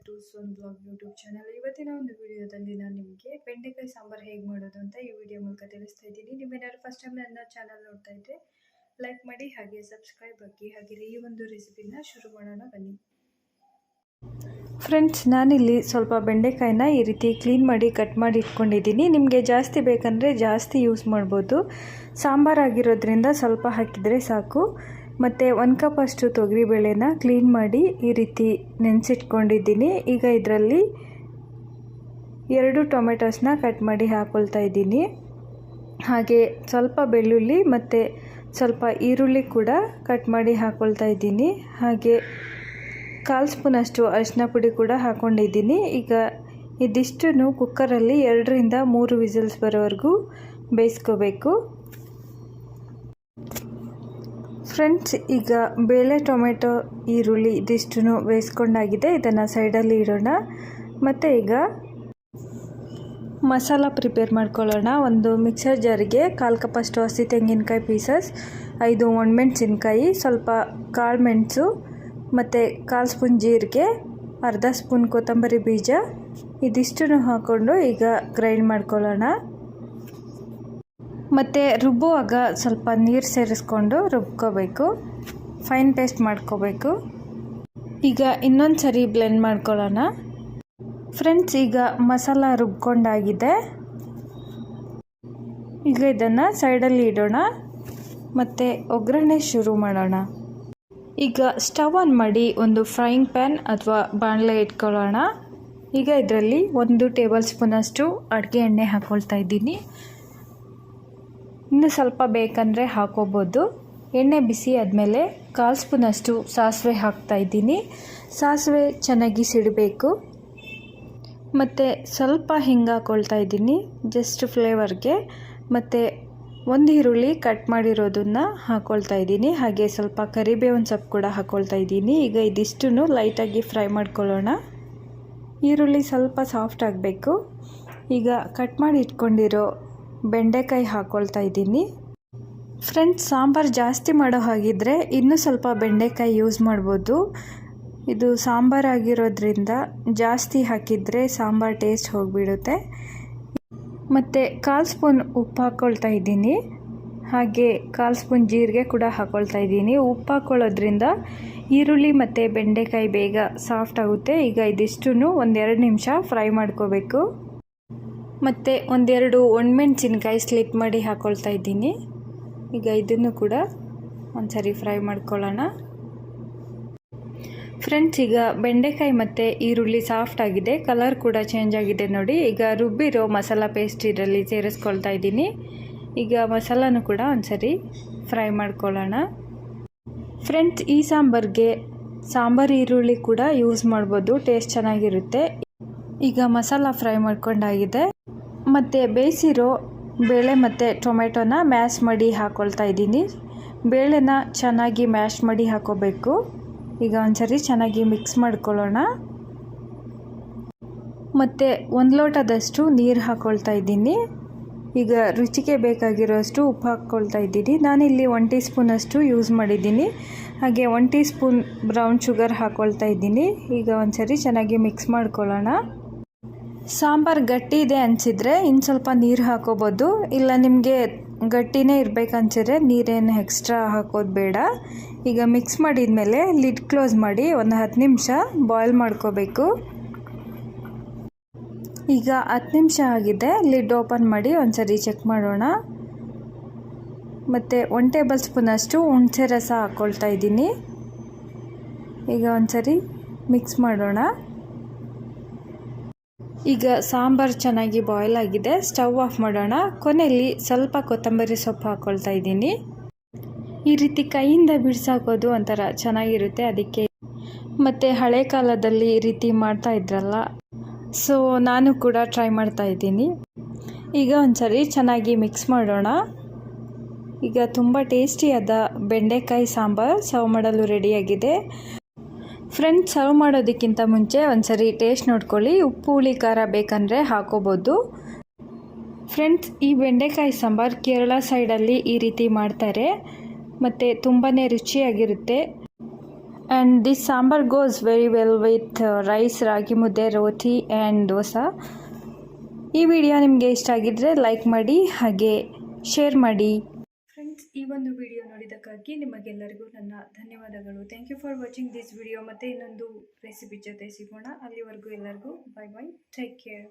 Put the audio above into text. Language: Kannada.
ಟು ಸೋನ್ ಬ್ಲಾಗ್ ಯೂಟ್ಯೂಬ್ ಚಾನಲ್. ಇವತ್ತಿನ ಒಂದು ವಿಡಿಯೋದಲ್ಲಿ ನಾನು ನಿಮಗೆ ಬೆಂಡೆಕಾಯಿ ಸಾಂಬಾರು ಹೇಗೆ ಮಾಡೋದು ಅಂತ ಈ ವಿಡಿಯೋ ಮೂಲಕ ತಿಳಿಸ್ತಾ ಇದ್ದೀನಿ. ನೀವೇನಾದ್ರು ಫಸ್ಟ್ ಟೈಮ್ ನನ್ನ ಚಾನಲ್ ನೋಡ್ತಾ ಇದ್ದರೆ ಲೈಕ್ ಮಾಡಿ, ಹಾಗೆ ಸಬ್ಸ್ಕ್ರೈಬ್ ಆಗಿ. ಹಾಗೆ ಈ ಒಂದು ರೆಸಿಪಿನ ಶುರು ಮಾಡೋಣ ಬನ್ನಿ. ಫ್ರೆಂಡ್ಸ್, ನಾನಿಲ್ಲಿ ಸ್ವಲ್ಪ ಬೆಂಡೆಕಾಯಿನ ಈ ರೀತಿ ಕ್ಲೀನ್ ಮಾಡಿ ಕಟ್ ಮಾಡಿ ಇಟ್ಕೊಂಡಿದ್ದೀನಿ. ನಿಮಗೆ ಜಾಸ್ತಿ ಬೇಕಂದರೆ ಜಾಸ್ತಿ ಯೂಸ್ ಮಾಡ್ಬೋದು. ಸಾಂಬಾರಾಗಿರೋದ್ರಿಂದ ಸ್ವಲ್ಪ ಹಾಕಿದರೆ ಸಾಕು. ಮತ್ತು 1 ಕಪ್ ಅಷ್ಟು ತೊಗರಿಬೇಳೆನ ಕ್ಲೀನ್ ಮಾಡಿ ಈ ರೀತಿ ನೆನೆಸಿಟ್ಕೊಂಡಿದ್ದೀನಿ. ಈಗ ಇದರಲ್ಲಿ 2 ಟೊಮೆಟೊಸ್ನ ಕಟ್ ಮಾಡಿ ಹಾಕ್ಕೊಳ್ತಾ ಇದ್ದೀನಿ. ಹಾಗೆ ಸ್ವಲ್ಪ ಬೆಳ್ಳುಳ್ಳಿ ಮತ್ತು ಸ್ವಲ್ಪ ಈರುಳ್ಳಿ ಕೂಡ ಕಟ್ ಮಾಡಿ ಹಾಕ್ಕೊಳ್ತಾ ಇದ್ದೀನಿ. ಹಾಗೆ 1/4 ಸ್ಪೂನಷ್ಟು ಅರಿಶಿನ ಪುಡಿ ಕೂಡ ಹಾಕ್ಕೊಂಡಿದ್ದೀನಿ. ಈಗ ಇದಿಷ್ಟನ್ನು ಕುಕ್ಕರಲ್ಲಿ 2 ರಿಂದ 3 ವಿಸಿಲ್ಸ್ ಬರೋವರೆಗೂ ಬೇಯಿಸ್ಕೋಬೇಕು. ಫ್ರೆಂಡ್ಸ್, ಈಗ ಬೇಳೆ, ಟೊಮೆಟೊ, ಈರುಳ್ಳಿ ಇದಿಷ್ಟನ್ನು ಬೇಯಿಸ್ಕೊಂಡಾಗಿದೆ. ಇದನ್ನು ಸೈಡಲ್ಲಿ ಇಡೋಣ. ಮತ್ತು ಈಗ ಮಸಾಲ ಪ್ರಿಪೇರ್ ಮಾಡ್ಕೊಳ್ಳೋಣ. ಒಂದು ಮಿಕ್ಸರ್ ಜಾರಿಗೆ 1/4 ಕಪ್ ಅಷ್ಟು ಹಸಿ ತೆಂಗಿನಕಾಯಿ ಪೀಸಸ್, 5 ಒಣಮೆಣಸಿನ್ಕಾಯಿ, ಸ್ವಲ್ಪ ಕಾಳು ಮೆಣಸು ಮತ್ತು 1/4 ಸ್ಪೂನ್ ಜೀರಿಗೆ, ಅರ್ಧ ಸ್ಪೂನ್ ಕೊತ್ತಂಬರಿ ಬೀಜ ಇದಿಷ್ಟನ್ನು ಹಾಕ್ಕೊಂಡು ಈಗ ಗ್ರೈಂಡ್ ಮಾಡ್ಕೊಳ್ಳೋಣ. ಮತ್ತು ರುಬ್ಬುವಾಗ ಸ್ವಲ್ಪ ನೀರು ಸೇರಿಸ್ಕೊಂಡು ರುಬ್ಕೋಬೇಕು, ಫೈನ್ ಪೇಸ್ಟ್ ಮಾಡ್ಕೋಬೇಕು. ಈಗ ಇನ್ನೊಂದು ಸರಿ ಬ್ಲೆಂಡ್ ಮಾಡ್ಕೊಳ್ಳೋಣ. ಫ್ರೆಂಡ್ಸ್, ಈಗ ಮಸಾಲ ರುಬ್ಕೊಂಡಾಗಿದೆ. ಈಗ ಇದನ್ನು ಸೈಡಲ್ಲಿ ಇಡೋಣ ಮತ್ತು ಒಗ್ಗರಣೆ ಶುರು ಮಾಡೋಣ. ಈಗ ಸ್ಟವ್ ಆನ್ ಮಾಡಿ ಒಂದು ಫ್ರೈಯಿಂಗ್ ಪ್ಯಾನ್ ಅಥವಾ ಬಾಣಲೆ ಇಟ್ಕೊಳ್ಳೋಣ. ಈಗ ಇದರಲ್ಲಿ 1 ಟೇಬಲ್ ಸ್ಪೂನಷ್ಟು ಅಡುಗೆ ಎಣ್ಣೆ ಹಾಕ್ಕೊಳ್ತಾ ಇದ್ದೀನಿ. ಇನ್ನು ಸ್ವಲ್ಪ ಬೇಕಂದರೆ ಹಾಕೋಬೋದು. ಎಣ್ಣೆ ಬಿಸಿ ಆದಮೇಲೆ 1/4 ಸ್ಪೂನಷ್ಟು ಸಾಸಿವೆ ಹಾಕ್ತಾಯಿದ್ದೀನಿ. ಸಾಸಿವೆ ಚೆನ್ನಾಗಿ ಸಿಡಬೇಕು. ಮತ್ತು ಸ್ವಲ್ಪ ಹಿಂಗೆ ಹಾಕ್ಕೊಳ್ತಾ ಇದ್ದೀನಿ, ಜಸ್ಟ್ ಫ್ಲೇವರ್ಗೆ. ಮತ್ತು 1 ಈರುಳ್ಳಿ ಕಟ್ ಮಾಡಿರೋದನ್ನು ಹಾಕ್ಕೊಳ್ತಾ ಇದ್ದೀನಿ. ಹಾಗೆ ಸ್ವಲ್ಪ ಕರಿಬೇವಿನ ಸೊಪ್ಪು ಕೂಡ ಹಾಕ್ಕೊಳ್ತಾ ಇದ್ದೀನಿ. ಈಗ ಇದಿಷ್ಟನ್ನು ಲೈಟಾಗಿ ಫ್ರೈ ಮಾಡ್ಕೊಳ್ಳೋಣ. ಈರುಳ್ಳಿ ಸ್ವಲ್ಪ ಸಾಫ್ಟ್ ಆಗಬೇಕು. ಈಗ ಕಟ್ ಮಾಡಿ ಇಟ್ಕೊಂಡಿರೋ ಬೆಂಡೆಕಾಯಿ ಹಾಕ್ಕೊಳ್ತಾ ಇದ್ದೀನಿ. ಫ್ರೆಂಡ್ಸ್, ಸಾಂಬಾರು ಜಾಸ್ತಿ ಮಾಡೋ ಹಾಗಿದ್ರೆ ಇನ್ನೂ ಸ್ವಲ್ಪ ಬೆಂಡೆಕಾಯಿ ಯೂಸ್ ಮಾಡ್ಬೋದು. ಇದು ಸಾಂಬಾರಾಗಿರೋದ್ರಿಂದ ಜಾಸ್ತಿ ಹಾಕಿದರೆ ಸಾಂಬಾರು ಟೇಸ್ಟ್ ಹೋಗಿಬಿಡುತ್ತೆ. ಮತ್ತು 1/4 ಸ್ಪೂನ್ ಉಪ್ಪು ಹಾಕ್ಕೊಳ್ತಾ ಇದ್ದೀನಿ. ಹಾಗೆ 1/4 ಸ್ಪೂನ್ ಜೀರಿಗೆ ಕೂಡ ಹಾಕ್ಕೊಳ್ತಾ ಇದ್ದೀನಿ. ಉಪ್ಪು ಹಾಕ್ಕೊಳ್ಳೋದ್ರಿಂದ ಈರುಳ್ಳಿ ಮತ್ತು ಬೆಂಡೆಕಾಯಿ ಬೇಗ ಸಾಫ್ಟ್ ಆಗುತ್ತೆ. ಈಗ ಇದಿಷ್ಟನ್ನು 1-2 ನಿಮಿಷ ಫ್ರೈ ಮಾಡ್ಕೋಬೇಕು. ಮತ್ತು 1-2 ಒಣಮೆಣಸಿನ್ಕಾಯಿ ಸ್ಲಿಟ್ ಮಾಡಿ ಹಾಕ್ಕೊಳ್ತಾ ಇದ್ದೀನಿ. ಈಗ ಇದನ್ನು ಕೂಡ ಒಂದು ಸರಿ ಫ್ರೈ ಮಾಡ್ಕೊಳ್ಳೋಣ. ಫ್ರೆಂಡ್ಸ್, ಈಗ ಬೆಂಡೆಕಾಯಿ ಮತ್ತು ಈರುಳ್ಳಿ ಸಾಫ್ಟ್ ಆಗಿದೆ, ಕಲರ್ ಕೂಡ ಚೇಂಜ್ ಆಗಿದೆ ನೋಡಿ. ಈಗ ರುಬ್ಬಿರೋ ಮಸಾಲ ಪೇಸ್ಟ್ ಇದರಲ್ಲಿ ಸೇರಿಸ್ಕೊಳ್ತಾ ಇದ್ದೀನಿ. ಈಗ ಮಸಾಲನೂ ಕೂಡ ಒಂದು ಸರಿ ಫ್ರೈ ಮಾಡ್ಕೊಳ್ಳೋಣ. ಫ್ರೆಂಡ್ಸ್, ಈ ಸಾಂಬಾರಿಗೆ ಸಾಂಬಾರು ಈರುಳ್ಳಿ ಕೂಡ ಯೂಸ್ ಮಾಡ್ಬೋದು, ಟೇಸ್ಟ್ ಚೆನ್ನಾಗಿರುತ್ತೆ. ಈಗ ಮಸಾಲ ಫ್ರೈ ಮಾಡ್ಕೊಂಡಾಗಿದೆ. ಮತ್ತು ಬೇಯಿಸಿರೋ ಬೇಳೆ ಮತ್ತು ಟೊಮೆಟೊನ ಮ್ಯಾಶ್ ಮಾಡಿ ಹಾಕ್ಕೊಳ್ತಾ ಇದ್ದೀನಿ. ಬೇಳೆನ ಚೆನ್ನಾಗಿ ಮ್ಯಾಶ್ ಮಾಡಿ ಹಾಕ್ಕೋಬೇಕು. ಈಗ ಒಂದ್ಸರಿ ಚೆನ್ನಾಗಿ ಮಿಕ್ಸ್ ಮಾಡ್ಕೊಳ್ಳೋಣ. ಮತ್ತು 1 ಲೋಟದಷ್ಟು ನೀರು ಹಾಕ್ಕೊಳ್ತಾ ಇದ್ದೀನಿ. ಈಗ ರುಚಿಗೆ ಬೇಕಾಗಿರೋಷ್ಟು ಉಪ್ಪು ಹಾಕ್ಕೊಳ್ತಾ ಇದ್ದೀನಿ. ನಾನಿಲ್ಲಿ 1 ಟೀ ಸ್ಪೂನಷ್ಟು ಯೂಸ್ ಮಾಡಿದ್ದೀನಿ. ಹಾಗೆ 1 ಟೀ ಸ್ಪೂನ್ ಬ್ರೌನ್ ಶುಗರ್ ಹಾಕ್ಕೊಳ್ತಾ ಇದ್ದೀನಿ. ಈಗ ಒಂದ್ಸರಿ ಚೆನ್ನಾಗಿ ಮಿಕ್ಸ್ ಮಾಡ್ಕೊಳ್ಳೋಣ. ಸಾಂಬಾರು ಗಟ್ಟಿ ಇದೆ ಅನಿಸಿದರೆ ಇನ್ನು ಸ್ವಲ್ಪ ನೀರು ಹಾಕೋಬೋದು. ಇಲ್ಲ ನಿಮಗೆ ಗಟ್ಟಿನೇ ಇರಬೇಕನ್ಸಿದ್ರೆ ನೀರೇನು ಎಕ್ಸ್ಟ್ರಾ ಹಾಕೋದು ಬೇಡ. ಈಗ ಮಿಕ್ಸ್ ಮಾಡಿದ ಮೇಲೆ ಲಿಡ್ ಕ್ಲೋಸ್ ಮಾಡಿ ಒಂದು 10 ನಿಮಿಷ ಬಾಯ್ಲ್ ಮಾಡ್ಕೋಬೇಕು. ಈಗ 10 ನಿಮಿಷ ಆಗಿದೆ. ಲಿಡ್ ಓಪನ್ ಮಾಡಿ ಒಂದು ಸರಿ ಚೆಕ್ ಮಾಡೋಣ. ಮತ್ತು 1 ಟೇಬಲ್ ಸ್ಪೂನಷ್ಟು ಹುಣಸೆ ರಸ ಹಾಕ್ಕೊಳ್ತಾ ಇದ್ದೀನಿ. ಈಗ ಒಂದು ಸರಿ ಮಿಕ್ಸ್ ಮಾಡೋಣ. ಈಗ ಸಾಂಬಾರು ಚೆನ್ನಾಗಿ ಬಾಯ್ಲ್ ಆಗಿದೆ. ಸ್ಟವ್ ಆಫ್ ಮಾಡೋಣ. ಕೊನೆಯಲ್ಲಿ ಸ್ವಲ್ಪ ಕೊತ್ತಂಬರಿ ಸೊಪ್ಪು ಹಾಕ್ಕೊಳ್ತಾ ಇದ್ದೀನಿ. ಈ ರೀತಿ ಕೈಯಿಂದ ಬಿಡಿಸಾಕೋದು ಒಂಥರ ಚೆನ್ನಾಗಿರುತ್ತೆ, ಅದಕ್ಕೆ. ಮತ್ತು ಹಳೆ ಕಾಲದಲ್ಲಿ ಈ ರೀತಿ ಮಾಡ್ತಾ ಇದ್ರಲ್ಲ, ಸೊ ನಾನು ಕೂಡ ಟ್ರೈ ಮಾಡ್ತಾ ಇದ್ದೀನಿ. ಈಗ ಒಂದ್ಸರಿ ಚೆನ್ನಾಗಿ ಮಿಕ್ಸ್ ಮಾಡೋಣ. ಈಗ ತುಂಬ ಟೇಸ್ಟಿಯಾದ ಬೆಂಡೆಕಾಯಿ ಸಾಂಬಾರು ಸರ್ವ್ ಮಾಡಲು ರೆಡಿಯಾಗಿದೆ. ಫ್ರೆಂಡ್ಸ್, ಸರ್ವ್ ಮಾಡೋದಕ್ಕಿಂತ ಮುಂಚೆ ಒಂದ್ಸರಿ ಟೇಸ್ಟ್ ನೋಡ್ಕೊಳ್ಳಿ. ಉಪ್ಪು ಹುಳಿ ಖಾರ ಬೇಕಂದರೆ ಹಾಕೋಬೋದು. ಫ್ರೆಂಡ್ಸ್, ಈ ಬೆಂಡೆಕಾಯಿ ಸಾಂಬಾರು ಕೇರಳ ಸೈಡಲ್ಲಿ ಈ ರೀತಿ ಮಾಡ್ತಾರೆ ಮತ್ತು ತುಂಬಾ ರುಚಿಯಾಗಿರುತ್ತೆ. and this sambar goes very well with rice, ragi mudde, roti and dosa. ಈ ವಿಡಿಯೋ ನಿಮಗೆ ಇಷ್ಟ ಆಗಿದ್ರೆ ಲೈಕ್ ಮಾಡಿ ಹಾಗೆ ಶೇರ್ ಮಾಡಿ. ಫ್ರೆಂಡ್ಸ್, ಈ ಒಂದು ವಿಡಿಯೋ ನೋಡಿದ್ದಕ್ಕಾಗಿ ನಿಮಗೆಲ್ಲರಿಗೂ ನನ್ನ ಧನ್ಯವಾದಗಳು. Thank you for watching this video. ಮತ್ತೆ ಇನ್ನೊಂದು ರೆಸಿಪಿ ಜೊತೆ ಸಿಗೋಣ. ಅಲ್ಲಿವರೆಗೂ ಎಲ್ಲರಿಗೂ ಬೈ ಬೈ, ಟೇಕ್ ಕೇರ್.